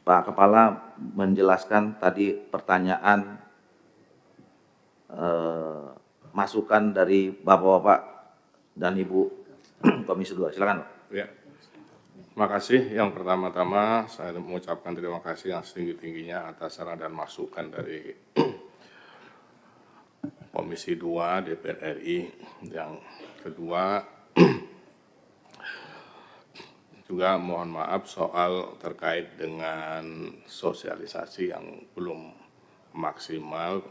Pak Kepala menjelaskan tadi pertanyaan masukan dari Bapak-Bapak dan Ibu Komisi 2. Silakan, Pak. Ya, terima kasih. Yang pertama-tama saya mengucapkan terima kasih yang setinggi-tingginya atas saran dan masukan dari Komisi 2 DPR RI. Yang kedua, juga mohon maaf soal terkait dengan sosialisasi yang belum maksimal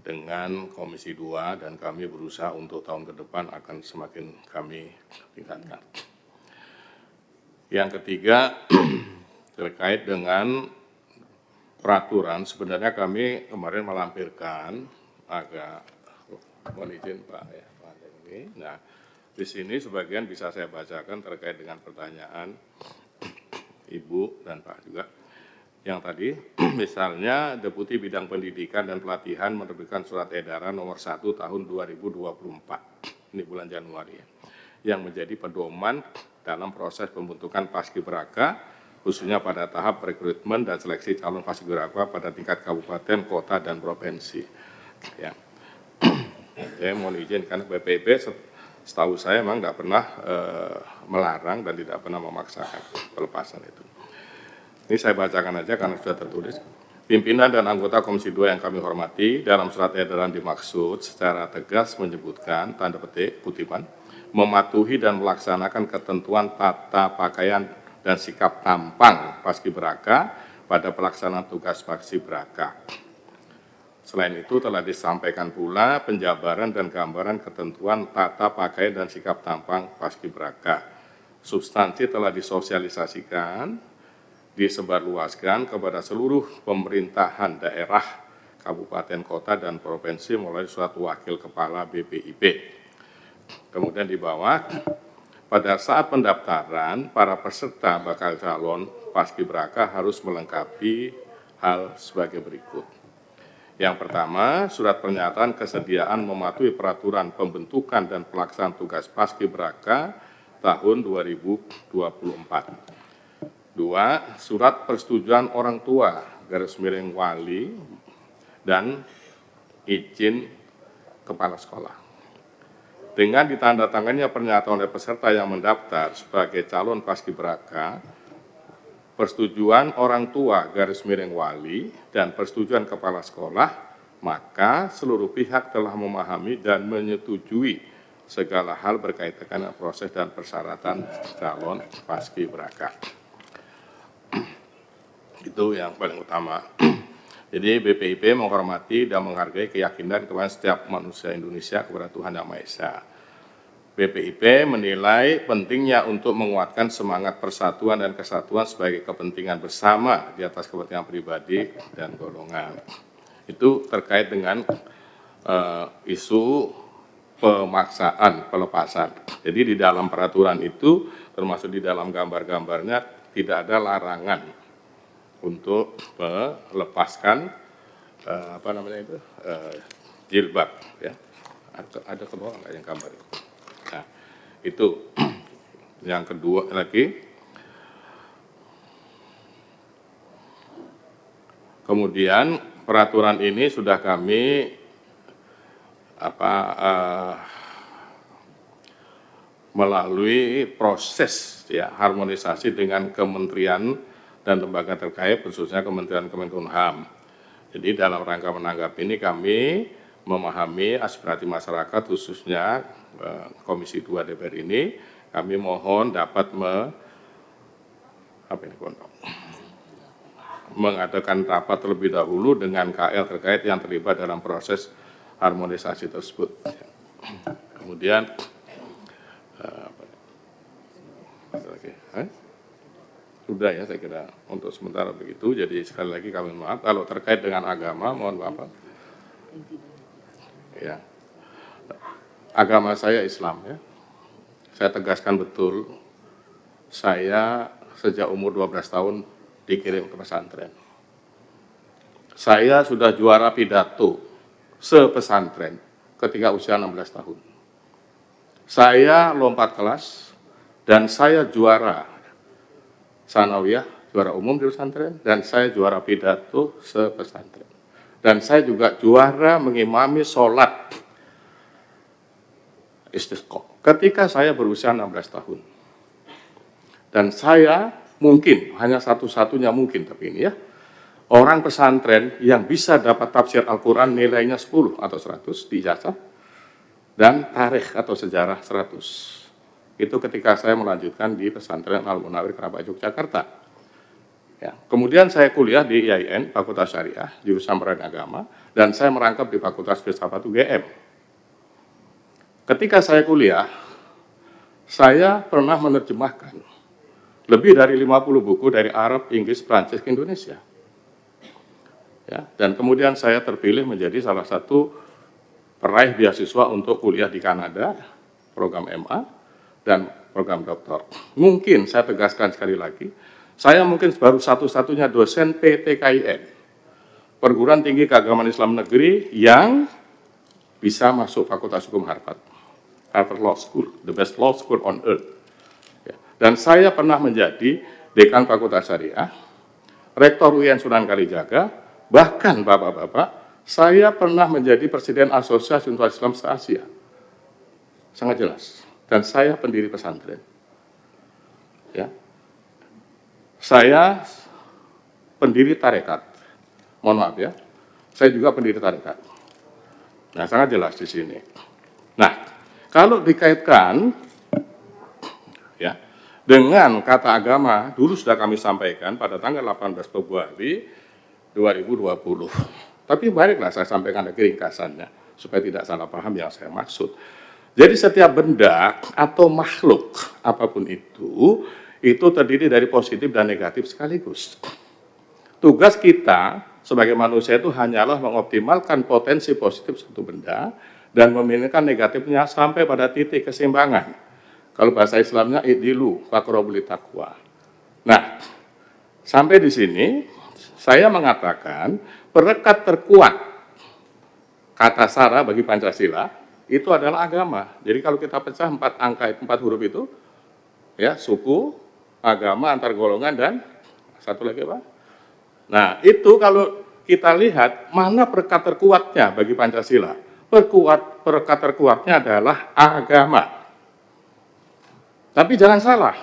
dengan Komisi 2 dan kami berusaha untuk tahun ke depan akan semakin kami tingkatkan. Yang ketiga, terkait dengan peraturan, sebenarnya kami kemarin melampirkan agak mohon izin Pak ya, Pak ini. Nah, di sini sebagian bisa saya bacakan terkait dengan pertanyaan Ibu dan Pak juga. Yang tadi, misalnya Deputi Bidang Pendidikan dan Pelatihan menerbitkan surat edaran nomor 1 tahun 2024, ini bulan Januari ya, yang menjadi pedoman dalam proses pembentukan Paskibraka, khususnya pada tahap rekrutmen dan seleksi calon Paskibraka pada tingkat kabupaten, kota, dan provinsi. Ya. Saya mohon izin karena BPIP setahu saya memang tidak pernah melarang dan tidak pernah memaksakan pelepasan itu. Ini saya bacakan aja karena sudah tertulis. Pimpinan dan anggota Komisi 2 yang kami hormati, dalam surat edaran dimaksud secara tegas menyebutkan, tanda petik, kutipan, mematuhi dan melaksanakan ketentuan tata pakaian dan sikap tampang Paskibraka pada pelaksanaan tugas Paskibraka. Selain itu telah disampaikan pula penjabaran dan gambaran ketentuan tata pakaian dan sikap tampang Paskibraka. Substansi telah disosialisasikan, disebarluaskan kepada seluruh pemerintahan daerah, kabupaten, kota, dan provinsi melalui surat wakil kepala BPIP. Kemudian di bawah, pada saat pendaftaran, para peserta bakal calon Paskibraka harus melengkapi hal sebagai berikut. Yang pertama, surat pernyataan kesediaan mematuhi peraturan pembentukan dan pelaksanaan tugas Paskibraka tahun 2024. 2. Surat persetujuan orang tua _wali dan izin kepala sekolah. Dengan ditandatangannya pernyataan oleh peserta yang mendaftar sebagai calon Paskibraka, persetujuan orang tua _wali dan persetujuan kepala sekolah, maka seluruh pihak telah memahami dan menyetujui segala hal berkaitan dengan proses dan persyaratan calon Paskibraka. Itu yang paling utama. Jadi BPIP menghormati dan menghargai keyakinan kepada setiap manusia Indonesia kepada Tuhan Yang Maha Esa. BPIP menilai pentingnya untuk menguatkan semangat persatuan dan kesatuan sebagai kepentingan bersama di atas kepentingan pribadi dan golongan. Itu terkait dengan isu pemaksaan pelepasan. Jadi di dalam peraturan itu, termasuk di dalam gambar-gambarnya, tidak ada larangan untuk melepaskan jilbab ya. Ada ke bawah nggak yang gambar itu? Nah, itu yang kedua lagi. Kemudian peraturan ini sudah kami melalui proses ya harmonisasi dengan kementerian dan lembaga terkait, khususnya Kementerian Kemenkumham. Jadi dalam rangka menanggapi ini kami memahami aspirasi masyarakat, khususnya Komisi 2 DPR ini, kami mohon dapat mengadakan rapat terlebih dahulu dengan KL terkait yang terlibat dalam proses harmonisasi tersebut. Kemudian sudah ya saya kira untuk sementara begitu. Jadi sekali lagi kami maaf kalau terkait dengan agama, mohon maaf. Ya, agama saya Islam ya. Saya tegaskan betul, saya sejak umur 12 tahun dikirim ke pesantren. Saya sudah juara pidato sepesantren ketika usia 16 tahun. Saya lompat kelas dan saya juara sanawiyah juara umum di pesantren, dan saya juara pidato sepesantren. Dan saya juga juara mengimami sholat istisqa ketika saya berusia 16 tahun. Dan saya mungkin, hanya satu-satunya mungkin tapi ini ya, orang pesantren yang bisa dapat tafsir Al-Quran nilainya 10 atau 100 di ijazah, dan tarikh atau sejarah 100. Itu ketika saya melanjutkan di pesantren Al-Munawwir Kerabat Yogyakarta. Ya, kemudian saya kuliah di IAIN, Fakultas Syariah, jurusan Peradilan Agama, dan saya merangkap di Fakultas Filsafat UGM. Ketika saya kuliah, saya pernah menerjemahkan lebih dari 50 buku dari Arab, Inggris, Prancis ke Indonesia. Ya, dan kemudian saya terpilih menjadi salah satu peraih beasiswa untuk kuliah di Kanada, program MA, dan program doktor. Mungkin saya tegaskan sekali lagi, saya mungkin baru satu-satunya dosen PTKIN, Perguruan Tinggi Keagamaan Islam Negeri, yang bisa masuk Fakultas Hukum Harvard Law School, the best law school on earth. Ya. Dan saya pernah menjadi dekan Fakultas Syariah, rektor UIN Sunan Kalijaga, bahkan bapak-bapak, saya pernah menjadi presiden Asosiasi Universitas Islam se-Asia. Sangat jelas. Dan saya pendiri pesantren. Ya. Saya pendiri tarekat. Mohon maaf ya. Saya juga pendiri tarekat. Nah, sangat jelas di sini. Nah, kalau dikaitkan ya dengan kata agama, dulu sudah kami sampaikan pada tanggal 18 Februari 2020. Tapi baiklah saya sampaikan lagi ringkasannya supaya tidak salah paham yang saya maksud. Jadi setiap benda atau makhluk apapun itu terdiri dari positif dan negatif sekaligus. Tugas kita sebagai manusia itu hanyalah mengoptimalkan potensi positif satu benda dan meminimalkan negatifnya sampai pada titik keseimbangan. Kalau bahasa Islamnya i'dilu faqrabul taqwa. Nah, sampai di sini saya mengatakan perekat terkuat kata sara bagi Pancasila itu adalah agama. Jadi kalau kita pecah 4 angka, 4 huruf itu, ya suku, agama, antar golongan, dan satu lagi apa? Nah, itu kalau kita lihat mana perekat terkuatnya bagi Pancasila. Perekat terkuatnya adalah agama. Tapi jangan salah,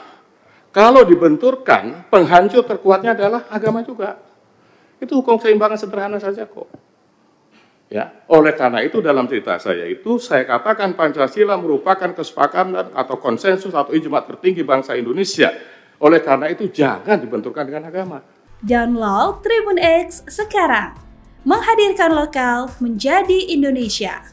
kalau dibenturkan, penghancur terkuatnya adalah agama juga. Itu hukum keseimbangan sederhana saja kok. Ya, oleh karena itu dalam cerita saya itu saya katakan Pancasila merupakan kesepakatan atau konsensus atau ijma tertinggi bangsa Indonesia. Oleh karena itu jangan dibenturkan dengan agama. Download Tribun X sekarang. Menghadirkan lokal menjadi Indonesia.